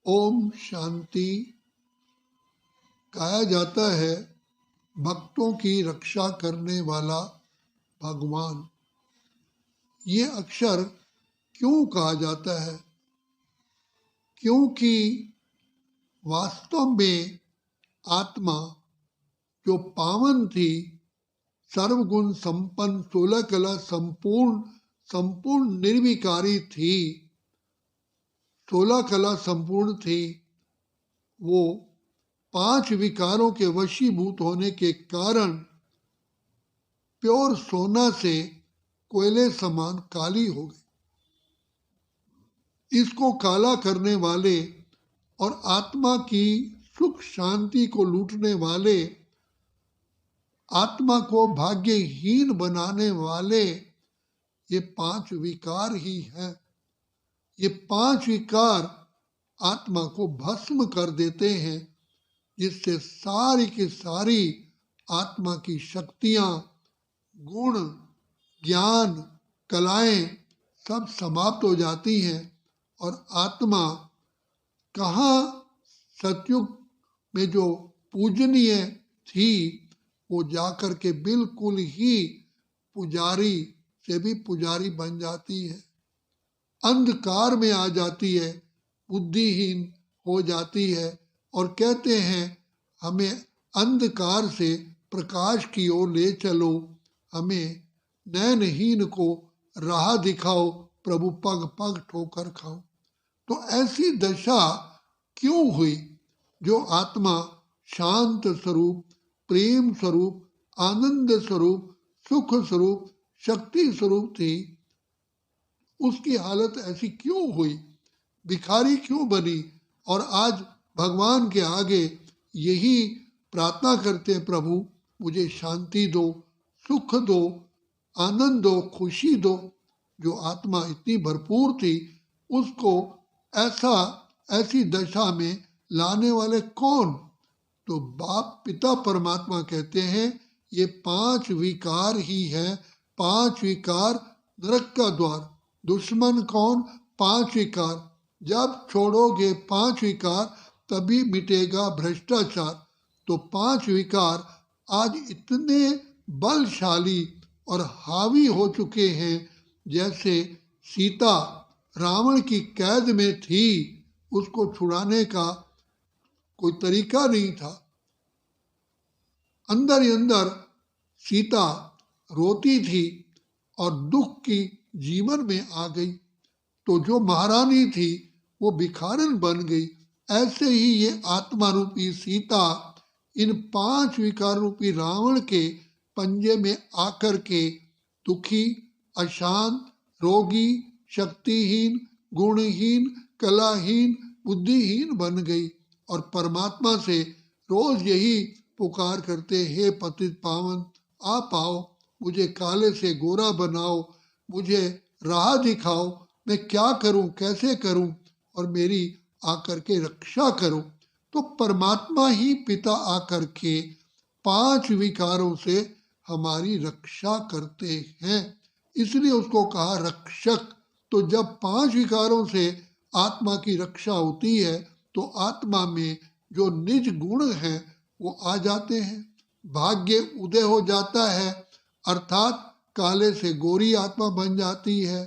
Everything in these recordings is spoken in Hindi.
ओम शांति। कहा जाता है भक्तों की रक्षा करने वाला भगवान। ये अक्षर क्यों कहा जाता है? क्योंकि वास्तव में आत्मा जो पावन थी, सर्वगुण संपन्न, 16 कला संपूर्ण निर्विकारी थी, 16 कला संपूर्ण थी, वो 5 विकारों के वशीभूत होने के कारण प्योर सोना से कोयले समान काली हो गई। इसको काला करने वाले और आत्मा की सुख शांति को लूटने वाले, आत्मा को भाग्यहीन बनाने वाले ये 5 विकार ही हैं। ये 5 विकार आत्मा को भस्म कर देते हैं, जिससे सारी की सारी आत्मा की शक्तियां, गुण, ज्ञान, कलाएं सब समाप्त हो जाती हैं और आत्मा कहाँ सतयुग में जो पूजनीय थी, वो जाकर के बिल्कुल ही पुजारी से भी पुजारी बन जाती है, अंधकार में आ जाती है, बुद्धिहीन हो जाती है और कहते हैं हमें अंधकार से प्रकाश की ओर ले चलो, हमें नयनहीन को राह दिखाओ, प्रभु पग पग ठोकर खाओ। तो ऐसी दशा क्यों हुई? जो आत्मा शांत स्वरूप, प्रेम स्वरूप, आनंद स्वरूप, सुख स्वरूप, शक्ति स्वरूप थी, उसकी हालत ऐसी क्यों हुई? भिखारी क्यों बनी? और आज भगवान के आगे यही प्रार्थना करते हैं, प्रभु मुझे शांति दो, सुख दो, आनंद दो, खुशी दो। जो आत्मा इतनी भरपूर थी, उसको ऐसी दशा में लाने वाले कौन? तो बाप पिता परमात्मा कहते हैं ये 5 विकार ही है। 5 विकार नरक का द्वार। दुश्मन कौन? 5 विकार। जब छोड़ोगे 5 विकार तभी मिटेगा भ्रष्टाचार। तो 5 विकार आज इतने बलशाली और हावी हो चुके हैं, जैसे सीता रावण की कैद में थी, उसको छुड़ाने का कोई तरीका नहीं था। अंदर ही अंदर सीता रोती थी और दुख की जीवन में आ गई। तो जो महारानी थी वो भिखारन बन गई। ऐसे ही ये आत्मा रूपी सीता इन 5 विकार रूपी रावण के पंजे में आकर के दुखी, अशांत, रोगी, शक्तिहीन, गुणहीन, कलाहीन, बुद्धिहीन बन गई और परमात्मा से रोज यही पुकार करते, हे पतित पावन आप आओ, मुझे काले से गोरा बनाओ, मुझे राह दिखाओ, मैं क्या करूं, कैसे करूं और मेरी आकर के रक्षा करो। तो परमात्मा ही पिता आकर के 5 विकारों से हमारी रक्षा करते हैं, इसलिए उसको कहा रक्षक। तो जब 5 विकारों से आत्मा की रक्षा होती है तो आत्मा में जो निज गुण हैं वो आ जाते हैं, भाग्य उदय हो जाता है, अर्थात काले से गोरी आत्मा बन जाती है,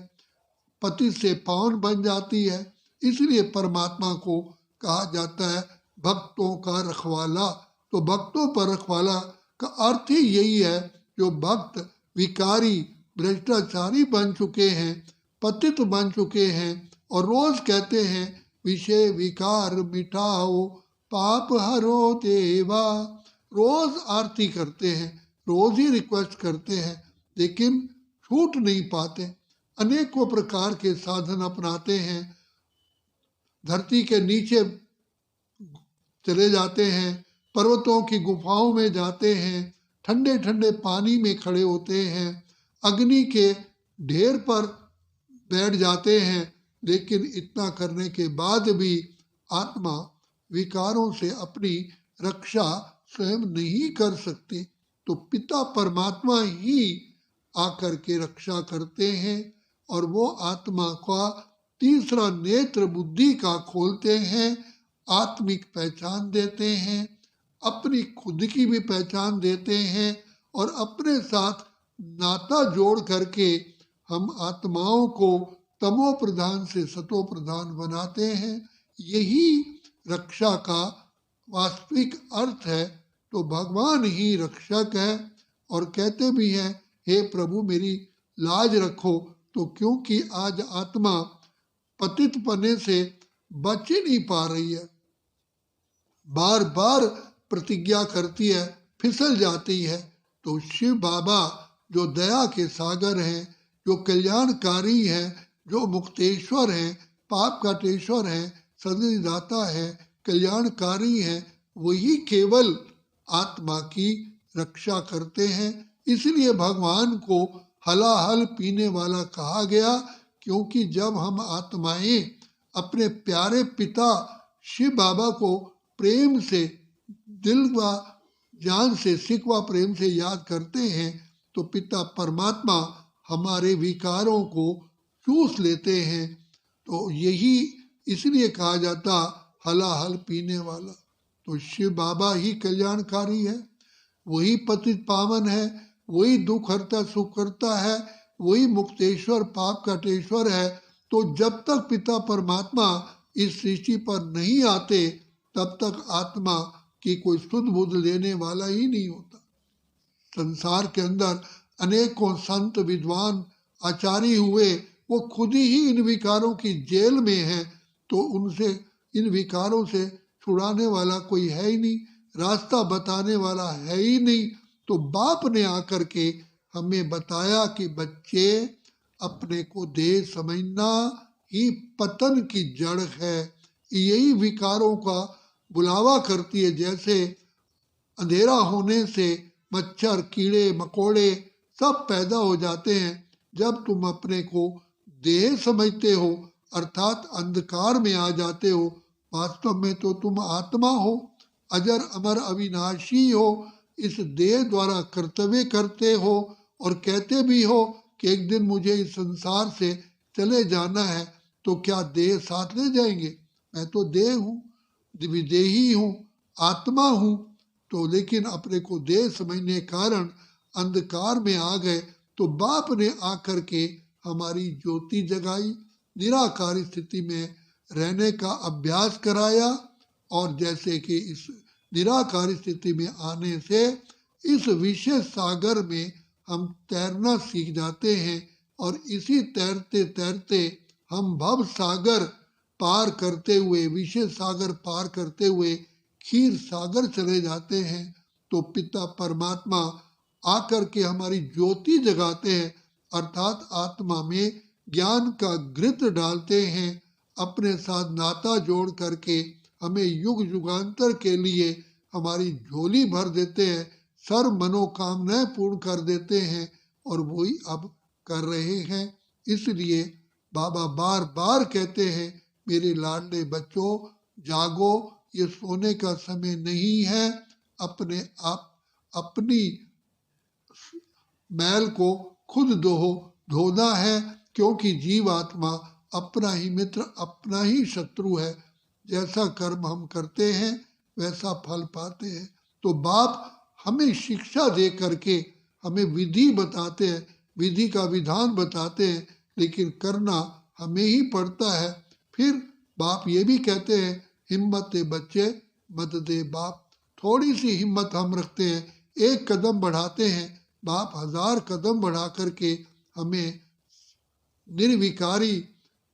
पति से पावन बन जाती है। इसलिए परमात्मा को कहा जाता है भक्तों का रखवाला। तो भक्तों पर रखवाला का अर्थ ही यही है, जो भक्त विकारी भ्रष्टाचारी बन चुके हैं, पतित बन चुके हैं और रोज कहते हैं विषय विकार मिटाओ, पाप हरो देवा। रोज आरती करते हैं, रोज ही रिक्वेस्ट करते हैं, लेकिन छूट नहीं पाते। अनेकों प्रकार के साधन अपनाते हैं, धरती के नीचे चले जाते हैं, पर्वतों की गुफाओं में जाते हैं, ठंडे ठंडे पानी में खड़े होते हैं, अग्नि के ढेर पर बैठ जाते हैं, लेकिन इतना करने के बाद भी आत्मा विकारों से अपनी रक्षा स्वयं नहीं कर सकती। तो पिता परमात्मा ही आकर के रक्षा करते हैं और वो आत्मा का तीसरा नेत्र बुद्धि का खोलते हैं, आत्मिक पहचान देते हैं, अपनी खुद की भी पहचान देते हैं और अपने साथ नाता जोड़ करके हम आत्माओं को तमो प्रधान से सतो प्रधान बनाते हैं। यही रक्षा का वास्तविक अर्थ है। तो भगवान ही रक्षक है और कहते भी हैं, हे प्रभु मेरी लाज रखो। तो क्योंकि आज आत्मा पतित पने से बच ही नहीं पा रही है, बार बार प्रतिज्ञा करती है, फिसल जाती है। तो शिव बाबा जो दया के सागर हैं, जो कल्याणकारी हैं, जो मुक्तेश्वर हैं, पाप काटेश्वर हैं, सद्गतिदाता है, कल्याणकारी हैं, वही केवल आत्मा की रक्षा करते हैं। इसलिए भगवान को हलाहल पीने वाला कहा गया, क्योंकि जब हम आत्माएं अपने प्यारे पिता शिव बाबा को प्रेम से, दिल व जान से, सिख व प्रेम से याद करते हैं तो पिता परमात्मा हमारे विकारों को चूस लेते हैं। तो यही इसलिए कहा जाता हलाहल पीने वाला। तो शिव बाबा ही कल्याणकारी है, वही पतित पावन है, वही दुख हरता सुख करता है, वही मुक्तेश्वर पाप काटेश्वर है। तो जब तक पिता परमात्मा इस सृष्टि पर नहीं आते तब तक आत्मा की कोई सुध बुध लेने वाला ही नहीं होता। संसार के अंदर अनेकों संत विद्वान आचार्य हुए, वो खुद ही इन विकारों की जेल में हैं। तो उनसे, इन विकारों से छुड़ाने वाला कोई है ही नहीं, रास्ता बताने वाला है ही नहीं। तो बाप ने आकर के हमें बताया कि बच्चे, अपने को देह समझना ही पतन की जड़ है। यही विकारों का बुलावा करती है। जैसे अंधेरा होने से मच्छर, कीड़े मकोड़े सब पैदा हो जाते हैं। जब तुम अपने को देह समझते हो अर्थात अंधकार में आ जाते हो, वास्तव में तो तुम आत्मा हो, अजर अमर अविनाशी हो। इस देह द्वारा कर्तव्य करते हो और कहते भी हो कि एक दिन मुझे इस संसार से चले जाना है। तो क्या देह साथ ले जाएंगे? मैं तो देह हूँ, विदेही हूँ, आत्मा हूँ। तो लेकिन अपने को देह समझने के कारण अंधकार में आ गए। तो बाप ने आकर के हमारी ज्योति जगाई, निराकार स्थिति में रहने का अभ्यास कराया। और जैसे कि इस निराकार स्थिति में आने से इस विषय सागर में हम तैरना सीख जाते हैं और इसी तैरते तैरते हम भव सागर पार करते हुए, विषय सागर पार करते हुए क्षीर सागर चले जाते हैं। तो पिता परमात्मा आकर के हमारी ज्योति जगाते हैं, अर्थात आत्मा में ज्ञान का घृत डालते हैं, अपने साथ नाता जोड़ करके हमें युग युगांतर के लिए हमारी झोली भर देते हैं, सर्व मनोकामनाएं पूर्ण कर देते हैं। और वही अब कर रहे हैं। इसलिए बाबा बार बार कहते हैं, मेरे लाडले बच्चों जागो, ये सोने का समय नहीं है। अपने आप अपनी मैल को खुद धोना है, क्योंकि जीव आत्मा अपना ही मित्र, अपना ही शत्रु है। जैसा कर्म हम करते हैं वैसा फल पाते हैं। तो बाप हमें शिक्षा दे करके हमें विधि बताते हैं, विधि का विधान बताते हैं, लेकिन करना हमें ही पड़ता है। फिर बाप ये भी कहते हैं, हिम्मत दे बच्चे मत दे बाप। थोड़ी सी हिम्मत हम रखते हैं, एक कदम बढ़ाते हैं, बाप 1000 कदम बढ़ा करके हमें निर्विकारी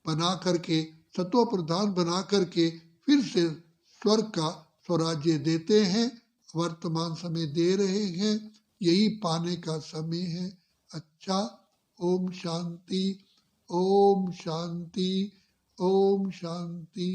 बना करके, सत्व प्रधान बना करके फिर से स्वर्ग का स्वराज्य देते हैं। वर्तमान समय दे रहे हैं, यही पाने का समय है। अच्छा, ओम शांति, ओम शांति, ओम शांति।